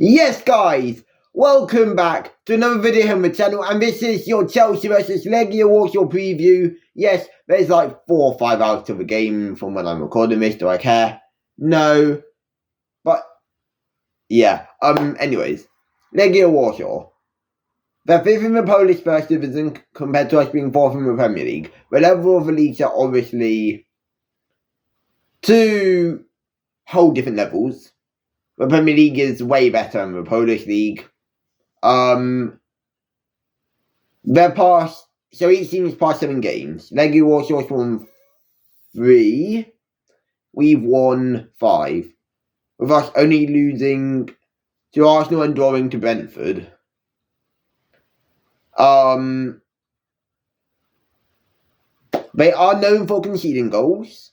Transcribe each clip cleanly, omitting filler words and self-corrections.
Yes, guys, welcome back to another video here on the channel, and this is your Chelsea versus Legia Warsaw preview. Yes, there's like 4 or 5 hours to the game from when I'm recording this. Do I care? No, but yeah. Anyways, Legia Warsaw. They're 5th in the Polish First Division compared to us being 4th in the Premier League. The level of the leagues are obviously two whole different levels. The Premier League is way better than the Polish League. They're past, so each team is past 7 games. Legia Warsaw's won 3. We've won 5. With us only losing to Arsenal and drawing to Brentford. They are known for conceding goals,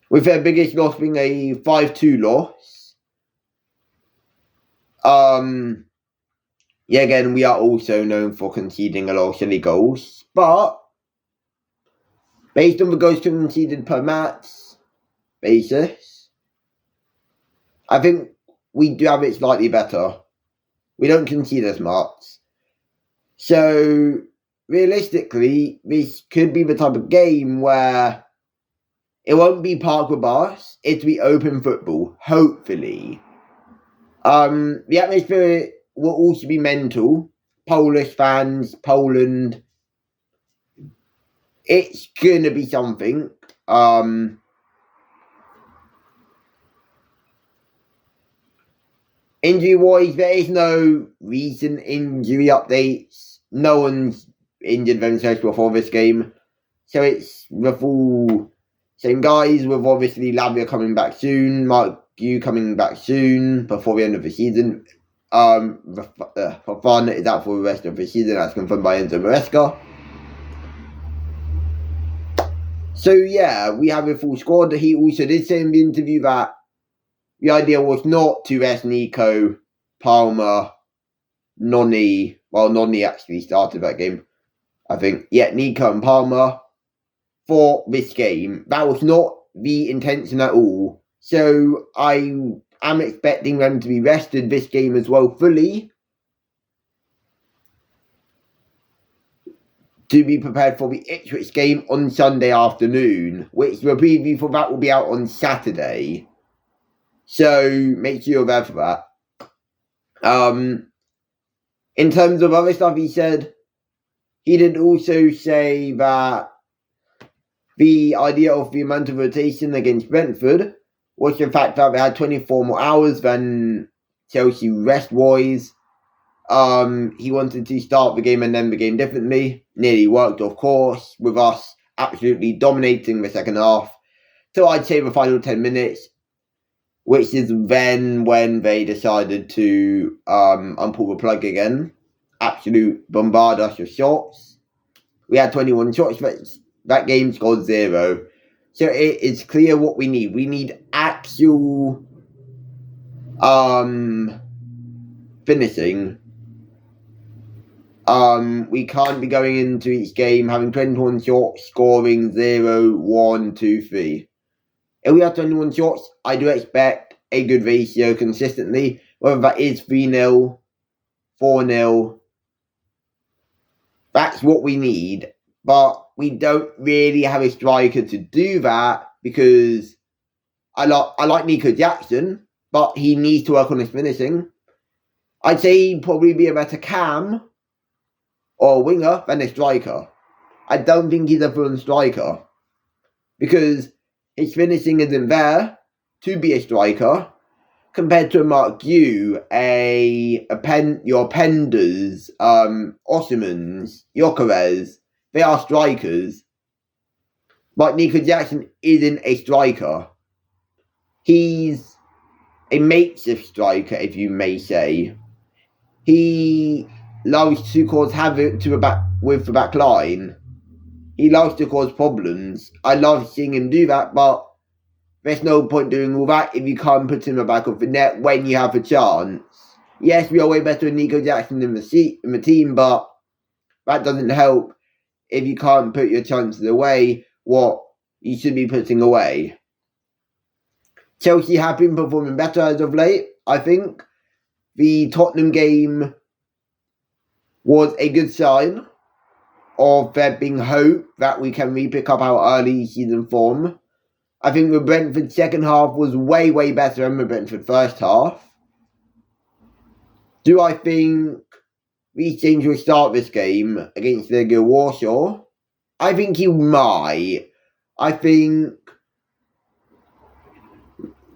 with their biggest loss being a 5-2 loss. Yeah, again, we are also known for conceding a lot of silly goals, but based on the goals conceded per match basis, I think we do have it slightly better. We don't concede as much. So, realistically, this could be the type of game where it won't be park with bus, it'll be open football, hopefully. The atmosphere will also be mental. Polish fans, Poland. It's gonna be something. Injury-wise, there is no recent injury updates. No one's injured themselves before this game. So it's the full same guys, with obviously Lavia coming back soon, Mark Yu coming back soon, before the end of the season. For fun, is out for the rest of the season, that's confirmed by Enzo Maresca. So yeah, we have a full squad. He also did say in the interview that the idea was not to rest Nico, Palmer, Noni. Well, Noni actually started that game, I think. Yeah, Nico and Palmer for this game. That was not the intention at all. So I am expecting them to be rested this game as well fully, to be prepared for the Ipswich game on Sunday afternoon, which the preview for that will be out on Saturday. So make sure you're there for that. In terms of other stuff he said, he did also say that the idea of the amount of rotation against Brentford was the fact that they had 24 more hours than Chelsea rest-wise. He wanted to start the game and end the game differently. Nearly worked, of course, with us absolutely dominating the second half. So I'd say the final 10 minutes, which is then when they decided to unpull the plug again. Absolute bombard us with shots. We had 21 shots, but that game scored 0. So it is clear what we need. We need actual finishing. We can't be going into each game having 21 shots, scoring 0, 1, 2, 3. If we have 21 shots, I do expect a good ratio consistently, whether that is 3-0, 4-0. That's what we need, but we don't really have a striker to do that, because I like Nico Jackson, but he needs to work on his finishing. I'd say he'd probably be a better cam or a winger than a striker. I don't think he's a full striker, because his finishing isn't there to be a striker, compared to Mark Yu, your Penders, Ossimans, Yokeres. They are strikers. But Nico Jackson isn't a striker. He's a makeshift striker, if you may say. He loves to cause havoc with the back line. He loves to cause problems. I love seeing him do that, but there's no point doing all that if you can't put him in the back of the net when you have a chance. Yes, we are way better than Nico Jackson in the team, but that doesn't help if you can't put your chances away, what you should be putting away. Chelsea have been performing better as of late. I think the Tottenham game was a good sign of there being hope that we can re-pick up our early season form. I think the Brentford second half was way, way better than the Brentford first half. Do I think Reece James will start this game against Legia Warsaw? I think he might. I think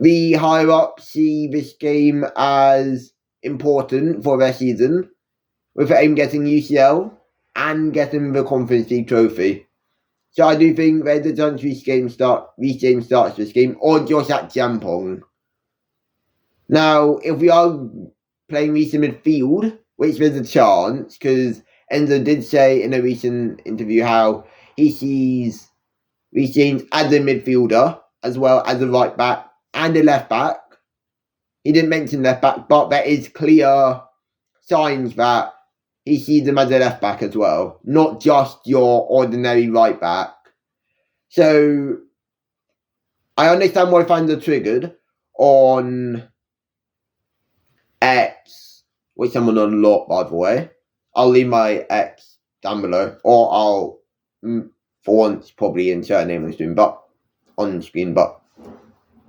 the higher up see this game as important for their season, with the aim getting UCL and getting the Conference League trophy. So I do think there's a chance Reece James starts this game, or Josh at Jampong. Now, if we are playing Reece in midfield, which there's a chance, because Enzo did say in a recent interview how he sees Reece James as a midfielder, as well as a right back and a left back. He didn't mention left back, but there is clear signs that he sees him as a left back as well, not just your ordinary right back. So I understand why fans are triggered on X, which I'm on a lot, by the way. I'll leave my X down below, or I'll, for once, probably insert a name on the screen, but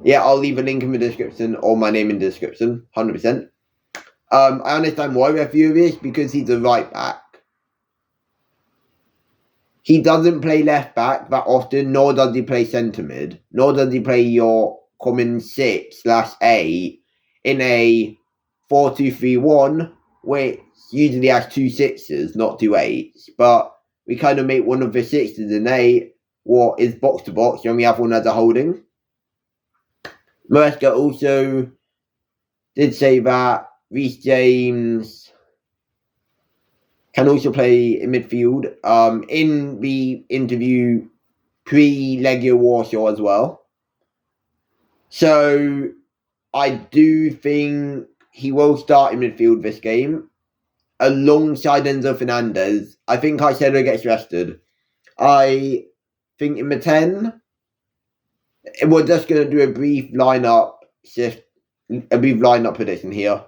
yeah, I'll leave a link in the description, or my name in the description, 100%. I understand why we're furious, because he's a right back. He doesn't play left back that often, nor does he play centre mid, nor does he play your common 6/8 in a 4-2-3-1, which usually has 2 6s, not 2 8s. But we kind of make one of the 6s and 8 what is box to box, when we have one as a holding. Maresca also did say that Reece James can also play in midfield in the interview pre-Legia Warsaw as well. So I do think he will start in midfield this game alongside Enzo Fernandez. I think Caicedo gets rested. I think in the 10, we're just going to do a brief lineup prediction here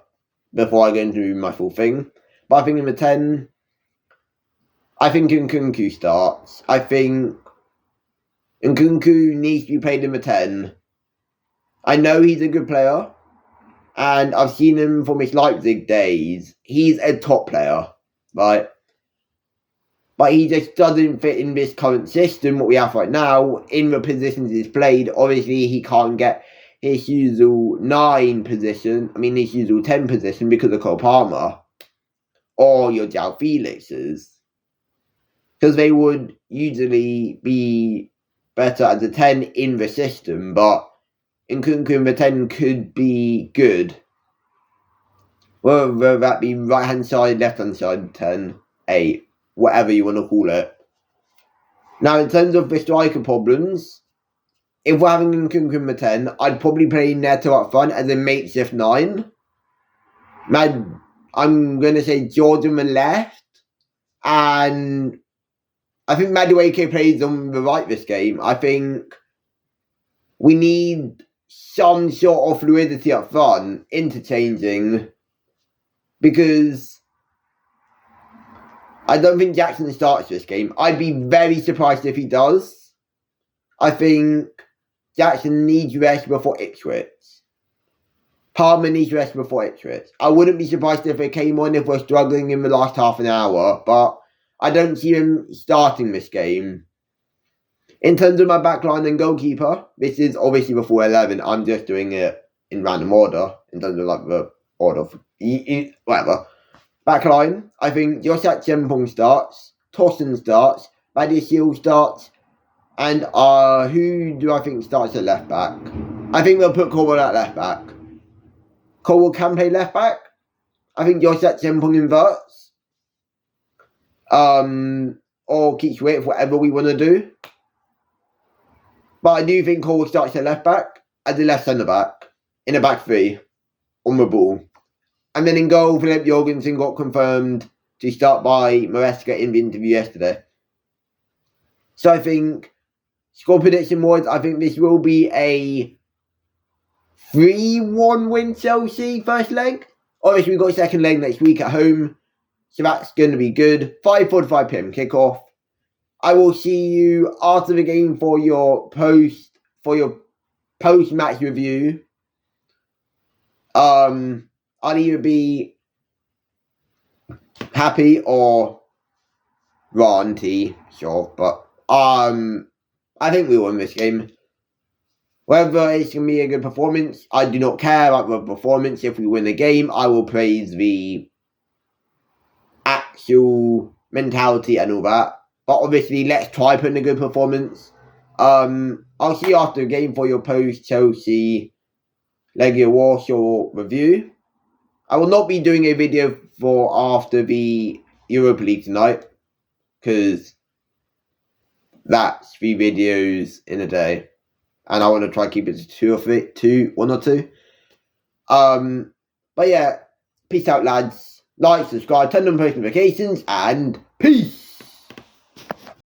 before I go into my full thing. But I think in the 10, I think Nkunku starts. I think Nkunku needs to be played in the 10. I know he's a good player, and I've seen him from his Leipzig days. He's a top player, right? But he just doesn't fit in this current system, what we have right now, in the positions he's played. Obviously, he can't get his usual 9 position, his usual 10 position because of Cole Palmer, or your João Felix's. Because they would usually be better as a 10 in the system, but Nkunku in the 10 could be good. Whether that be right hand side, left hand side, 10, 8, whatever you want to call it. Now, in terms of the striker problems, if we're having Nkunku in the 10, I'd probably play Neto up front as a makeshift 9. I'm going to say George on the left, and I think Madueke plays on the right this game. I think we need some sort of fluidity up front, interchanging, because I don't think Jackson starts this game. I'd be very surprised if he does. I think Jackson needs rest before Ipswich. Palmer needs rest before Ipswich. I wouldn't be surprised if it came on if we're struggling in the last half an hour, but I don't see him starting this game. In terms of my backline and goalkeeper, this is obviously the full 11. I'm just doing it in random order, in terms of like the order of whatever. Backline, I think Josat Chempong starts, Tossen starts, Badiashil starts, and who do I think starts at left back? I think they'll put Colwell at left back. Colwell can play left back. I think Josat Chempong inverts. Or keeps width, whatever we want to do. But I do think Colwell starts at left back as a left centre back in a back 3 on the ball. And then in goal, Philip Jorgensen got confirmed to start by Maresca in the interview yesterday. So I think, score prediction wise, I think this will be a 3-1 win Chelsea first leg. Obviously, we've got a second leg next week at home, so that's going to be good. 5:45 p.m. kickoff. I will see you after the game for your post-match review. I'll either be happy or ranty, sure, but I think we won this game. Whether it's going to be a good performance, I do not care about the performance. If we win the game, I will praise the actual mentality and all that. But obviously, let's try putting a good performance. I'll see you after the game for your post-Chelsea Legia Warsaw review. I will not be doing a video for after the Europa League tonight, because that's 3 videos in a day. And I want to try to keep it to 1 or 2. But yeah, peace out, lads. Like, subscribe, turn on post notifications, and peace!